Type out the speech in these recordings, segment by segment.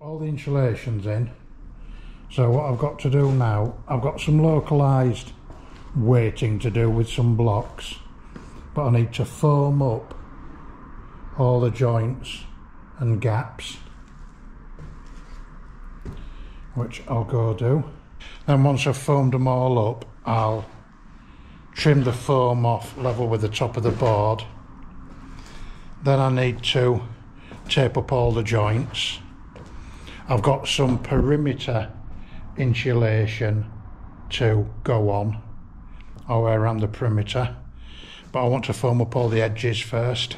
All the insulation's in, so what I've got to do now, I've got some localised weighting to do with some blocks, but I need to foam up all the joints and gaps, which I'll go do. Then once I've foamed them all up, I'll trim the foam off level with the top of the board. Then I need to tape up all the joints. I've got some perimeter insulation to go on all the way around the perimeter, but I want to foam up all the edges first,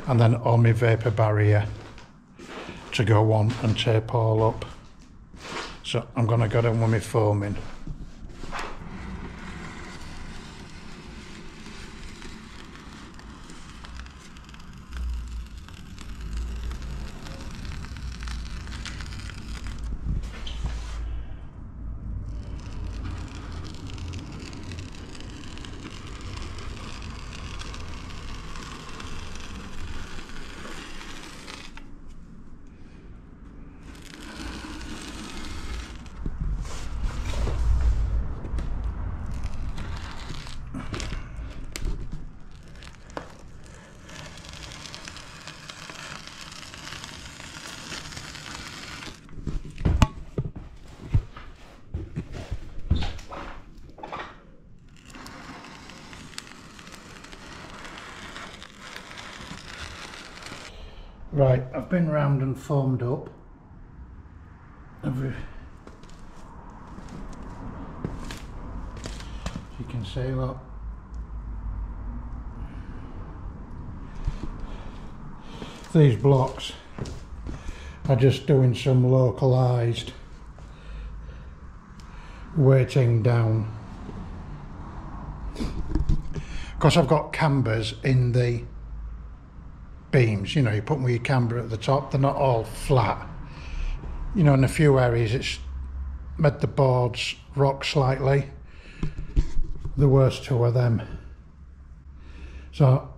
and then all my vapour barrier to go on and tape all up. So I'm going to go down with my foaming. Right, I've been round and foamed up you can see, look, these blocks are just doing some localised weighting down, because I've got cambers in the beams. You know, you put them with your camber at the top, they're not all flat. You know, in a few areas it's made the boards rock slightly. The worst two are them. So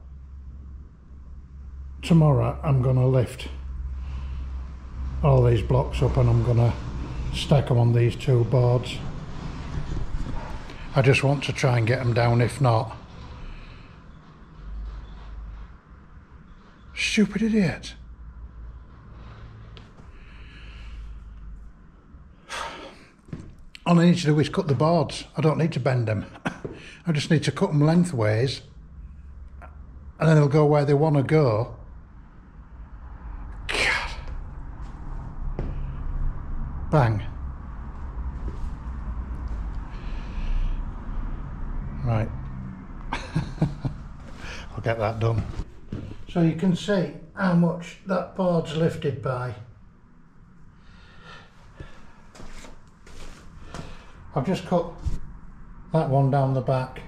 tomorrow I'm going to lift all these blocks up and I'm going to stack them on these two boards. I just want to try and get them down. If not, stupid idiot. All I need to do is cut the boards. I don't need to bend them. I just need to cut them lengthways and then they'll go where they want to go. God. Bang. Right. I'll get that done. So you can see how much that board's lifted by. I've just cut that one down the back.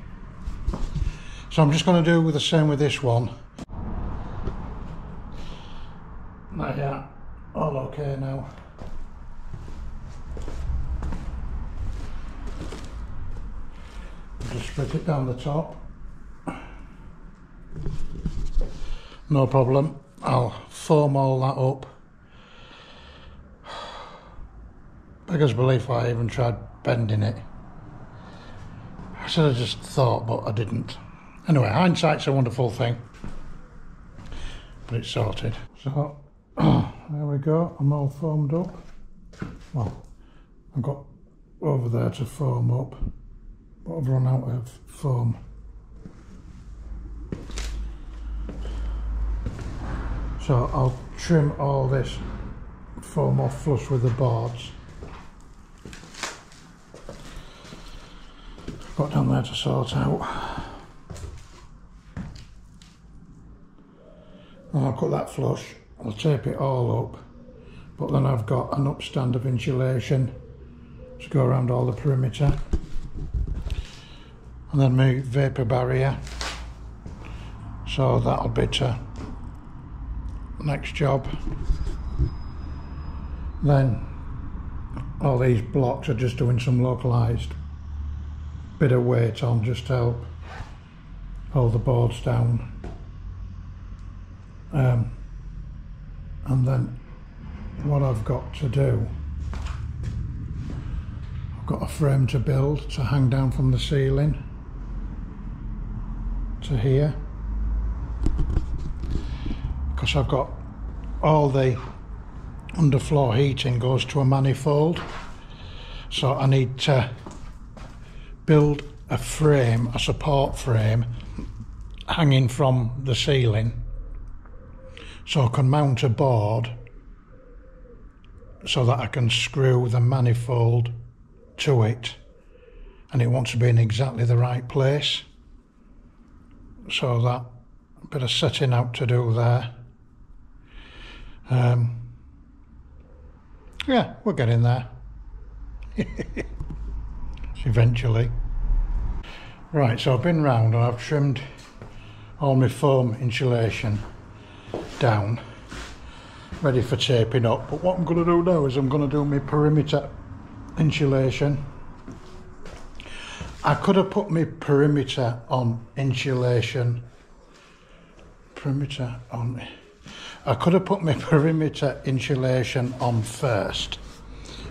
So I'm just going to do the same with this one. Like that. All okay now. Just split it down the top. No problem. I'll foam all that up. Beggars belief why I even tried bending it. I should have just thought, but I didn't. Anyway, hindsight's a wonderful thing. But it's sorted. So, there we go. I'm all foamed up. Well, I've got over there to foam up, but I've run out of foam. So I'll trim all this foam off flush with the boards. Got down there to sort out. And I'll cut that flush, I'll tape it all up, but then I've got an upstand of insulation to go around all the perimeter. And then my vapour barrier. So that'll be to next job. Then all these blocks are just doing some localised bit of weight on just to help hold the boards down, and then what I've got to do, I've got a frame to build to hang down from the ceiling to here, because I've got all the underfloor heating goes to a manifold, so I need to build a frame, a support frame hanging from the ceiling, so I can mount a board so that I can screw the manifold to it, and it wants to be in exactly the right place, so that a bit of setting out to do there. Yeah, we're getting there eventually. Right, so I've been round and I've trimmed all my foam insulation down, ready for taping up. But what I'm going to do now is I'm going to do my perimeter insulation. I could have put my perimeter on insulation. I could have put my perimeter insulation on first,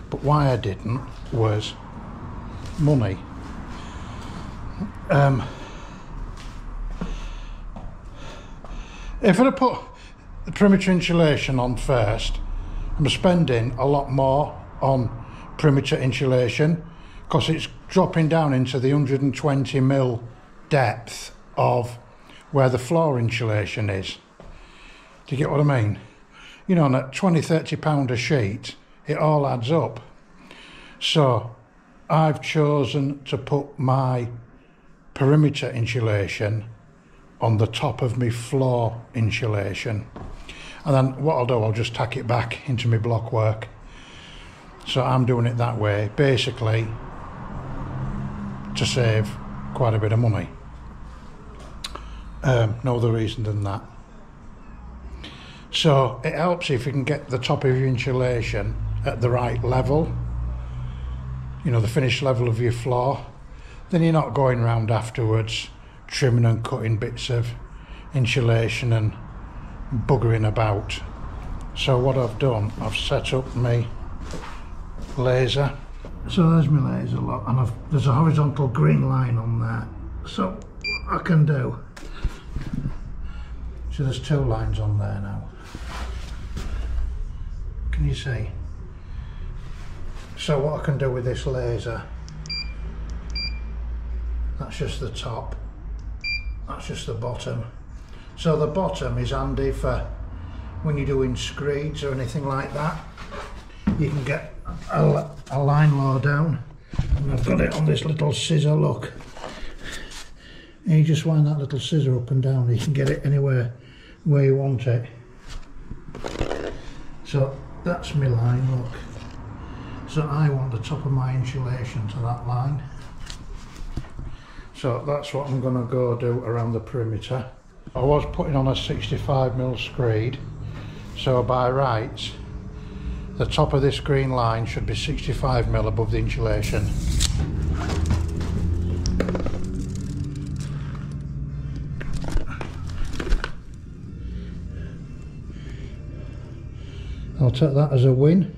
but why I didn't was money. If I put the perimeter insulation on first, I'm spending a lot more on perimeter insulation because it's dropping down into the 120mm depth of where the floor insulation is. Do you get what I mean? You know, on a £20–30 a sheet, it all adds up. So I've chosen to put my perimeter insulation on the top of my floor insulation, and then what I'll do, I'll just tack it back into my block work. So I'm doing it that way, basically to save quite a bit of money. No other reason than that. So it helps if you can get the top of your insulation at the right level, you know, the finished level of your floor. Then you're not going round afterwards trimming and cutting bits of insulation and buggering about. So what I've done, I've set up my laser. So there's my laser lock, and there's a horizontal green line on there. So what I can do, so there's two lines on there now. Can you see? So what I can do with this laser, that's just the top, that's just the bottom. So the bottom is handy for when you're doing screeds or anything like that. You can get a line low down, and I've got it on this little scissor, look. And you just wind that little scissor up and down, you can get it anywhere where you want it. So that's my line, look. So I want the top of my insulation to that line. So that's what I'm going to go do around the perimeter. I was putting on a 65mm screed, so by rights the top of this green line should be 65mm above the insulation. I'll take that as a win.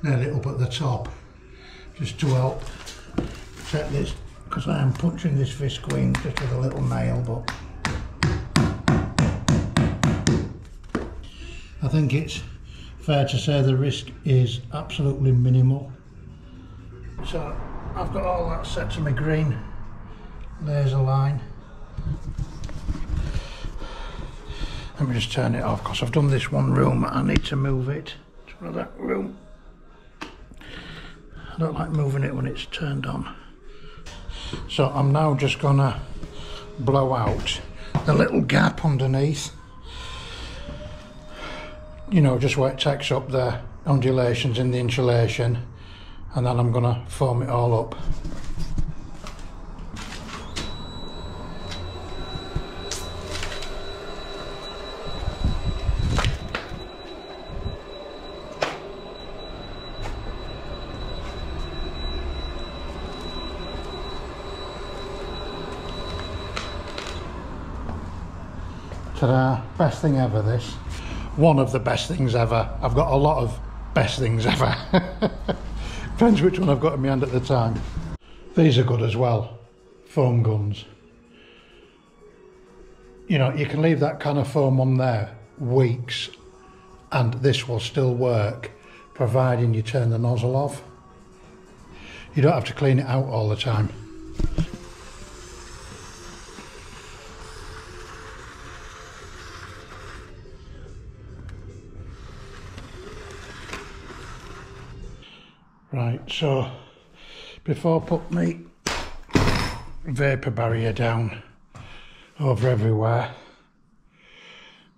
Nail it up at the top, just to help set this, because I am punching this visqueen just with a little nail, but I think it's fair to say the risk is absolutely minimal. So I've got all that set to my green laser line. Let me just turn it off because I've done this one room. I need to move it to another room. I don't like moving it when it's turned on. So I'm now just gonna blow out the little gap underneath. You know, just where it takes up the undulations in the insulation, and then I'm gonna foam it all up. Ta-da! Best thing ever, this. One of the best things ever. I've got a lot of best things ever. Depends which one I've got in my hand at the time. These are good as well. Foam guns. You know, you can leave that kind of foam on there weeks and this will still work, providing you turn the nozzle off. You don't have to clean it out all the time. Right, so before I put my vapour barrier down over everywhere,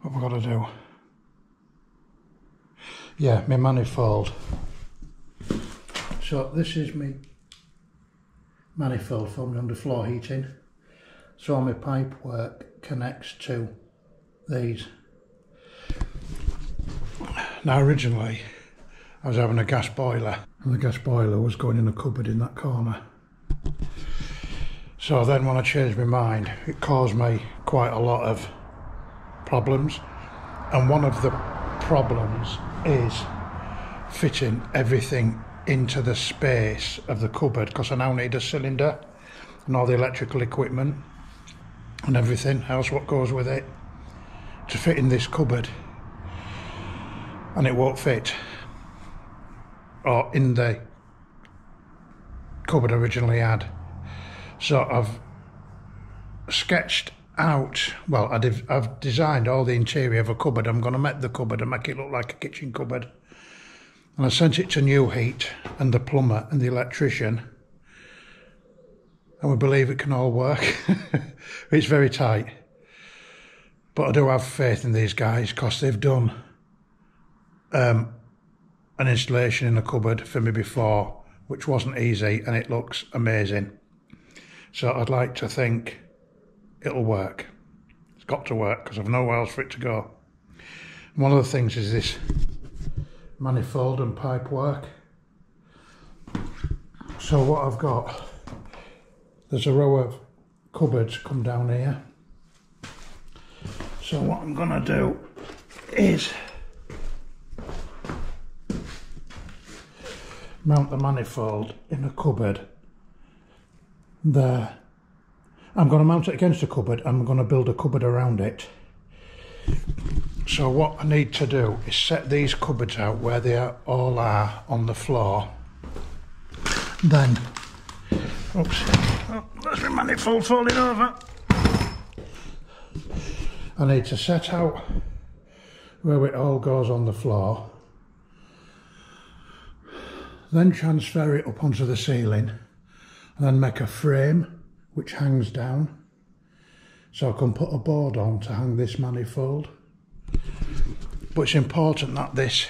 what we've got to do? Yeah, my manifold. So this is my manifold for my underfloor heating. So all my pipe work connects to these. Now originally I was having a gas boiler, and the gas boiler was going in a cupboard in that corner. So then when I changed my mind, it caused me quite a lot of problems, and one of the problems is fitting everything into the space of the cupboard, because I now need a cylinder and all the electrical equipment and everything else what goes with it to fit in this cupboard, and it won't fit. Or in the cupboard I originally had. So I've sketched out, well, I've designed all the interior of a cupboard. I'm going to make the cupboard and make it look like a kitchen cupboard. And I sent it to New Heat and the plumber and the electrician, and we believe it can all work. It's very tight, but I do have faith in these guys because they've done an installation in a cupboard for me before, which wasn't easy, and it looks amazing. So I'd like to think it'll work. It's got to work because I've nowhere else for it to go. And one of the things is this manifold and pipe work. So what I've got, there's a row of cupboards come down here. So what I'm gonna do is mount the manifold in a cupboard there. I'm going to mount it against a cupboard. I'm going to build a cupboard around it. So what I need to do is set these cupboards out where they all are on the floor. Then, oops, oh, there's my manifold falling over. I need to set out where it all goes on the floor. Then transfer it up onto the ceiling, and then make a frame which hangs down, so I can put a board on to hang this manifold. But it's important that this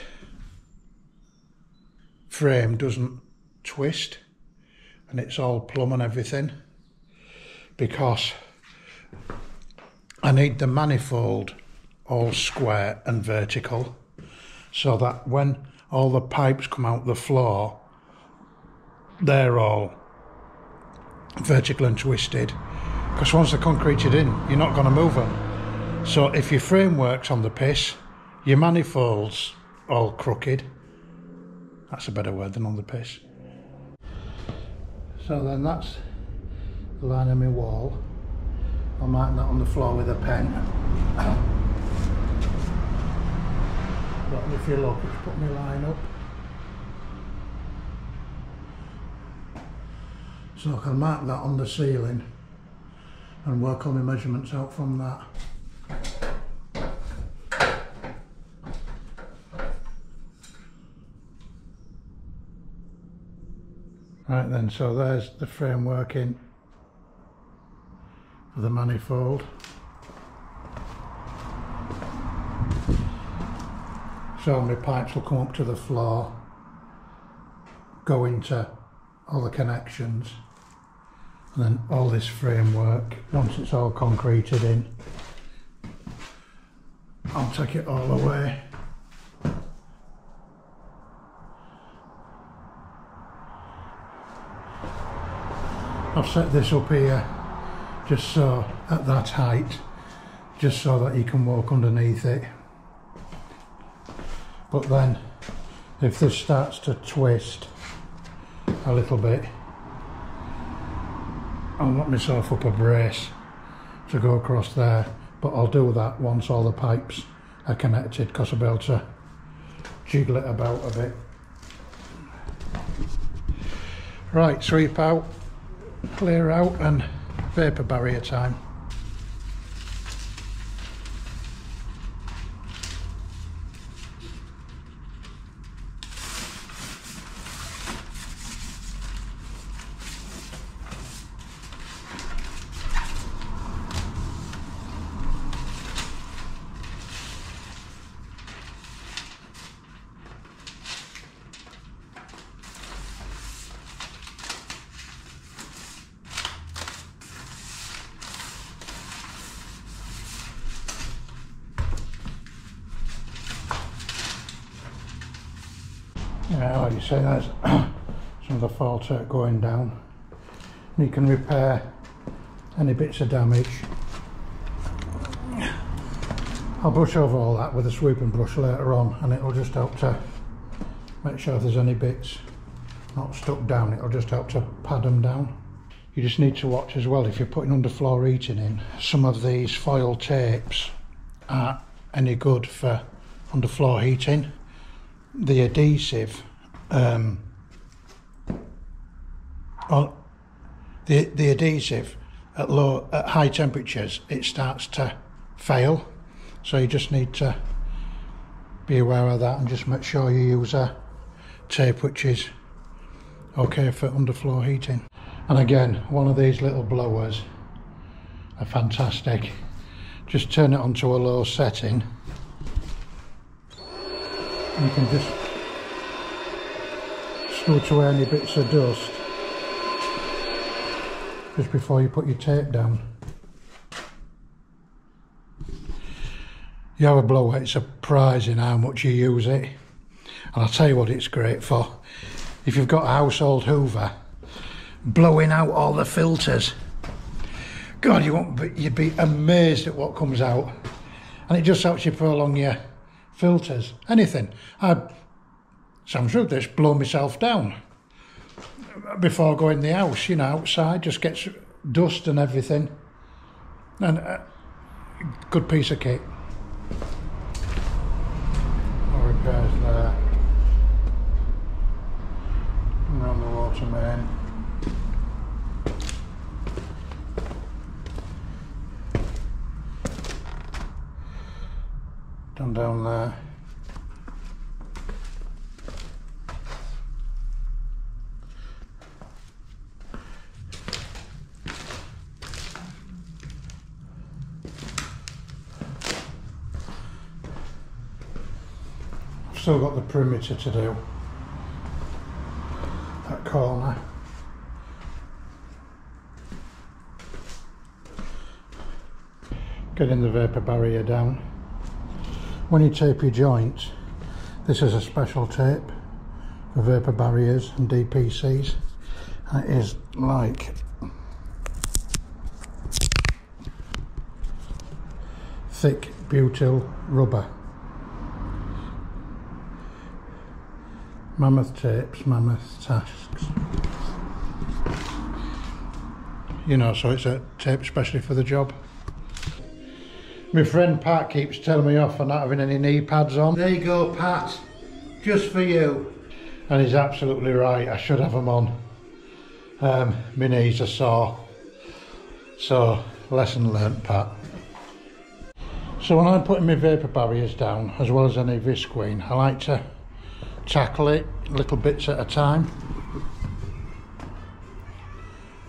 frame doesn't twist and it's all plumb and everything, because I need the manifold all square and vertical, so that when all the pipes come out the floor, they're all vertical and twisted, because once they're concreted in, you're not going to move them. So if your frame works on the piss, your manifold's all crooked. That's a better word than on the piss. So then that's the line of my wall. I'll mark that on the floor with a pen. But if you look, it's put my line up. So I can mark that on the ceiling and work all my measurements out from that. Right then, so there's the framework in for the manifold. So my pipes will come up to the floor, go into all the connections, and then all this framework, once it's all concreted in, I'll take it all away. I've set this up here just so, at that height, just so that you can walk underneath it. But then, if this starts to twist a little bit, I'll knock myself up a brace to go across there, but I'll do that once all the pipes are connected, because I'll be able to jiggle it about a bit. Right, sweep out, clear out, and vapour barrier time. Yeah, like you say, there's some of the fault going down. And you can repair any bits of damage. I'll brush over all that with a sweeping brush later on, and it'll just help to make sure if there's any bits not stuck down, it'll just help to pad them down. You just need to watch as well, if you're putting underfloor heating in, some of these foil tapes aren't any good for underfloor heating. The adhesive, the adhesive at high temperatures, it starts to fail, so you just need to be aware of that and just make sure you use a tape which is okay for underfloor heating. And again, one of these little blowers are fantastic. Just turn it onto a low setting. You can just smooth away any bits of dust just before you put your tape down. You have a blower, it's surprising how much you use it. And I'll tell you what it's great for. If you've got a household hoover, blowing out all the filters. God, you'd be amazed at what comes out. And it just helps you prolong your filters, anything. Sounds rude, this, blow myself down before going in the house, you know, outside, just gets dust and everything. And good piece of kit. No repairs there. Around the water main. Down there. I've still got the perimeter to do. That corner. Getting the vapour barrier down. When you tape your joints, this is a special tape for vapour barriers and DPCs, and it is like thick butyl rubber. Mammoth tapes, mammoth tasks. You know, so it's a tape especially for the job. My friend Pat keeps telling me off for not having any knee pads on. There you go, Pat, just for you. And he's absolutely right, I should have them on. My knees are sore, so lesson learnt, Pat. So when I'm putting my vapour barriers down, as well as any visqueen, I like to tackle it little bits at a time.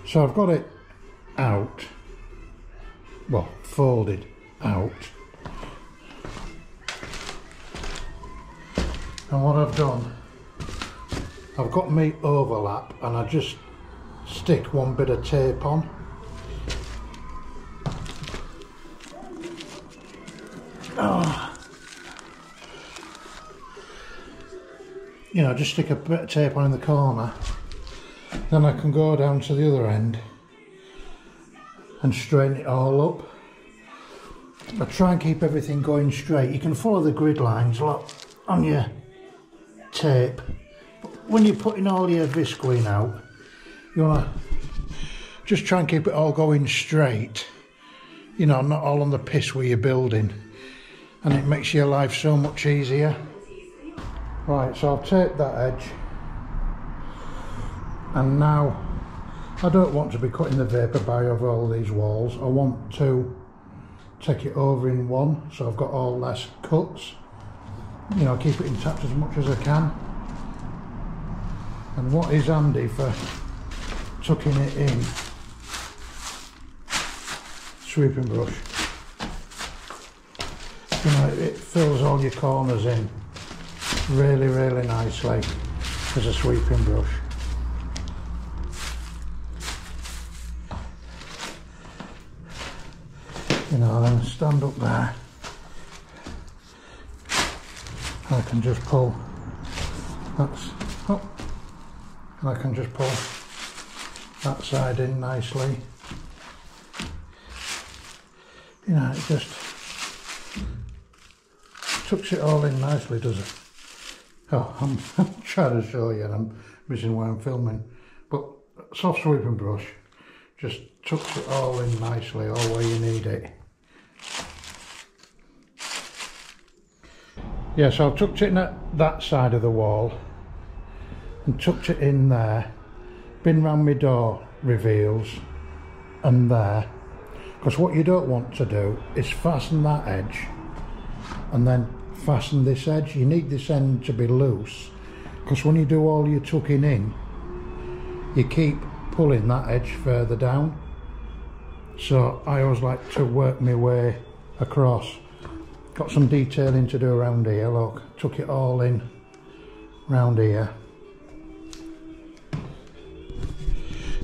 So I've got it out, well, folded out. And what I've done, I've got my overlap and I just stick one bit of tape on. Oh. You know, just stick a bit of tape on in the corner. Then I can go down to the other end and straighten it all up. I try and keep everything going straight. You can follow the grid lines, look, on your tape. But when you're putting all your visqueen out, you want to just try and keep it all going straight. You know, not all on the piss where you're building. And it makes your life so much easier. Right, so I've taped that edge. And now, I don't want to be cutting the vapour barrier over all these walls. I want to take it over in one, so I've got all less cuts. You know, keep it intact as much as I can. And what is handy for tucking it in, sweeping brush. You know, it fills all your corners in really, really nicely as a sweeping brush. You know, then stand up there and I can just pull, that's up, and I can just pull that side in nicely. You know, it just tucks it all in nicely, does it? Oh, I'm trying to show you and I'm missing where I'm filming. But soft sweeping brush just tucks it all in nicely, all where you need it. Yeah, so I've tucked it in at that side of the wall and tucked it in there. Been round my door reveals and there. Because what you don't want to do is fasten that edge and then fasten this edge. You need this end to be loose, because when you do all your tucking in, you keep pulling that edge further down. So I always like to work my way across. Got some detailing to do around here, look, tuck it all in round here.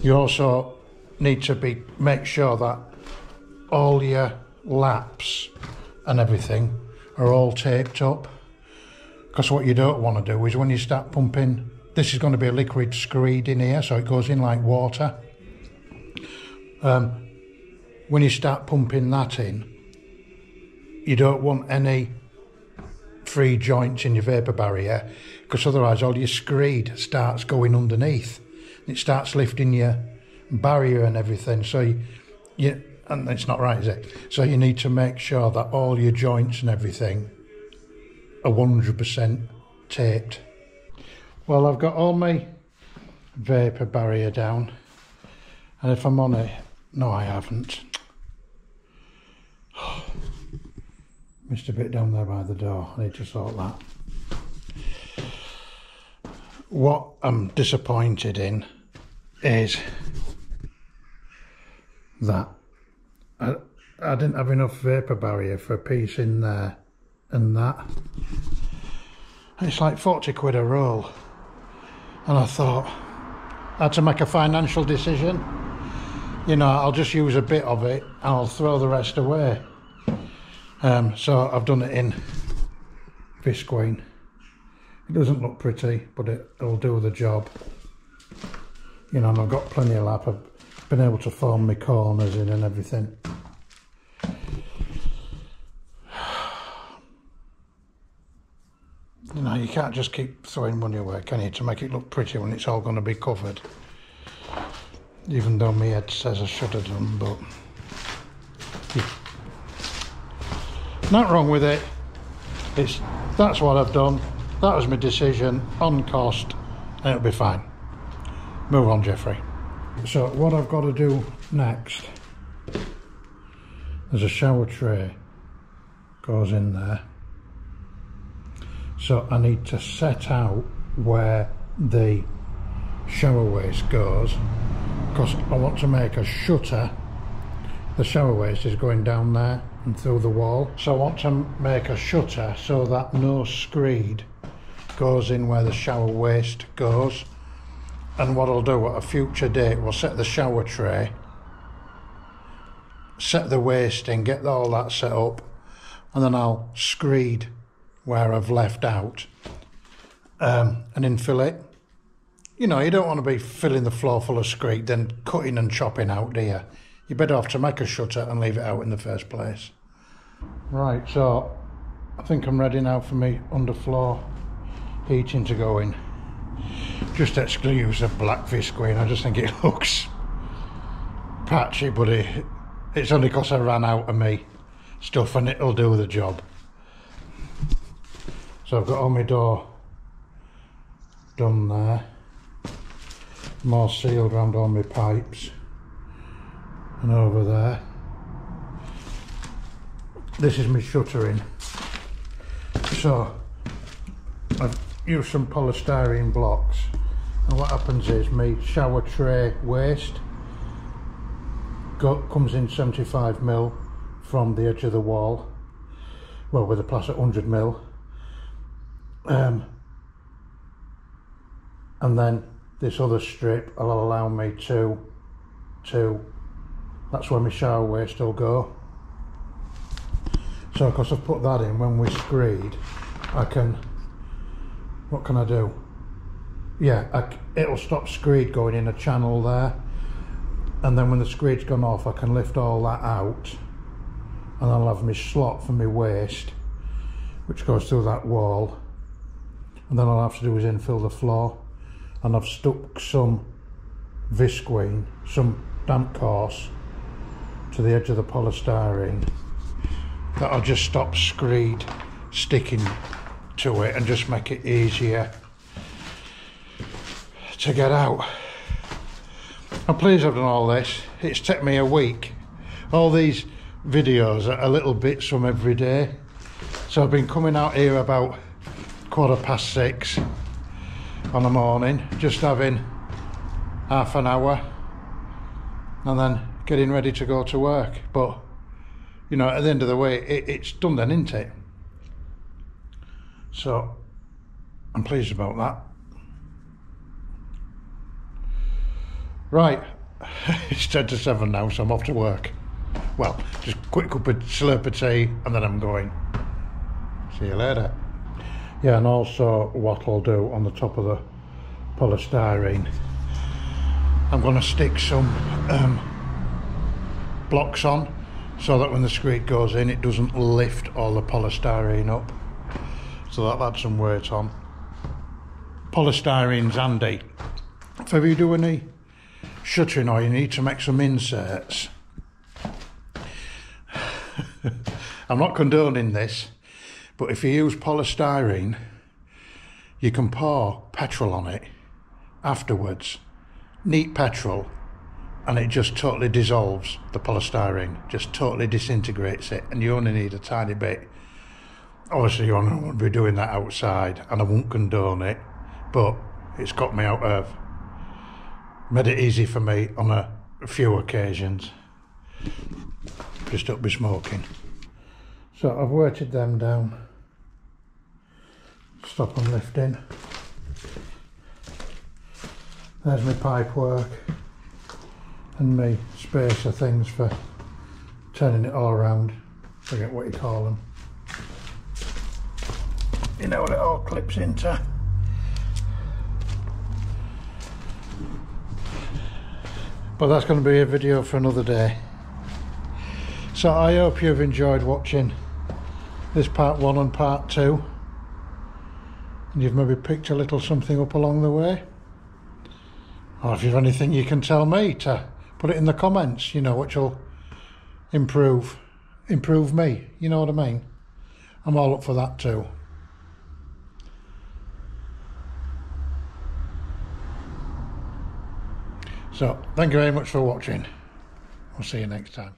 You also need to make sure that all your laps and everything are all taped up, because what you don't want to do is when you start pumping, this is going to be a liquid screed in here, so it goes in like water. When you start pumping that in, you don't want any free joints in your vapour barrier, because otherwise all your screed starts going underneath. It starts lifting your barrier and everything, so and it's not right, is it? So you need to make sure that all your joints and everything are 100% taped. Well, I've got all my vapour barrier down, and if I'm on it, no I haven't. Missed a bit down there by the door, I need to sort that. What I'm disappointed in is that I didn't have enough vapour barrier for a piece in there and that. It's like 40 quid a roll, and I thought I had to make a financial decision. You know, I'll just use a bit of it and I'll throw the rest away. So I've done it in visqueen. It doesn't look pretty, but it'll do the job. You know, and I've got plenty of lap. I've been able to form my corners in and everything. You know, you can't just keep throwing money away, can you, to make it look pretty when it's all going to be covered. Even though my head says I should have done, but yeah. Not wrong with it. That's what I've done. That was my decision on cost, and it'll be fine. Move on, Jeffrey. So what I've got to do next, there's a shower tray goes in there, so I need to set out where the shower waste goes, because I want to make a shutter. The shower waste is going down there and through the wall, so I want to make a shutter so that no screed goes in where the shower waste goes. And what I'll do at a future date, we'll set the shower tray, set the waste in, get all that set up, and then I'll screed where I've left out and infill it. You know, you don't want to be filling the floor full of screed, then cutting and chopping out, do you? You're better off to make a shutter and leave it out in the first place. Right, so I think I'm ready now for me underfloor heating to go in. Just excuse the black visqueen, I just think it looks patchy, but it's only because I ran out of me stuff and it'll do the job. So I've got all my door done there, more sealed around all my pipes, and over there. This is my shuttering. So I've used some polystyrene blocks, and what happens is my shower tray waste comes in 75mm from the edge of the wall, well, with a plastic 100mm, and then this other strip will allow me to that's where my shower waste will go. So because I've put that in, when we screed, I can, what can I do? Yeah, it'll stop screed going in a channel there, and then when the screed's gone off, I can lift all that out, and I'll have my slot for my waste, which goes through that wall, and then all I have to do is infill the floor. And I've stuck some visqueen, some damp course, to the edge of the polystyrene. That'll just stop screed sticking to it and just make it easier to get out. I'm pleased I've done all this. It's taken me a week. All these videos are little bits from every day. So I've been coming out here about 6:15 on the morning, just having half an hour and then getting ready to go to work. But you know, at the end of the way, it's done then, isn't it? So I'm pleased about that. Right, it's 6:50 now, so I'm off to work. Well, just quick cup of slurp of tea and then I'm going. See you later. Yeah, and also what I'll do on the top of the polystyrene, I'm going to stick some blocks on, so that when the screed goes in, it doesn't lift all the polystyrene up. So that'll add some weight on. Polystyrene's handy if ever you do any shuttering or you need to make some inserts. I'm not condoning this, but if you use polystyrene, you can pour petrol on it afterwards, neat petrol, and it just totally dissolves the polystyrene, just totally disintegrates it, and you only need a tiny bit. Obviously you only want to be doing that outside, and I won't condone it, but it's got me out of, made it easy for me on a few occasions. Just don't be smoking. So I've weighted them down, stop them lifting. There's my pipe work and my spacer things for turning it all around. Forget what you call them. You know what it all clips into. But that's going to be a video for another day. So I hope you've enjoyed watching this part 1 and part 2, and you've maybe picked a little something up along the way, or if you've anything you can tell me, to put it in the comments, you know, which will improve me, you know what I mean. I'm all up for that too. So thank you very much for watching. I'll see you next time.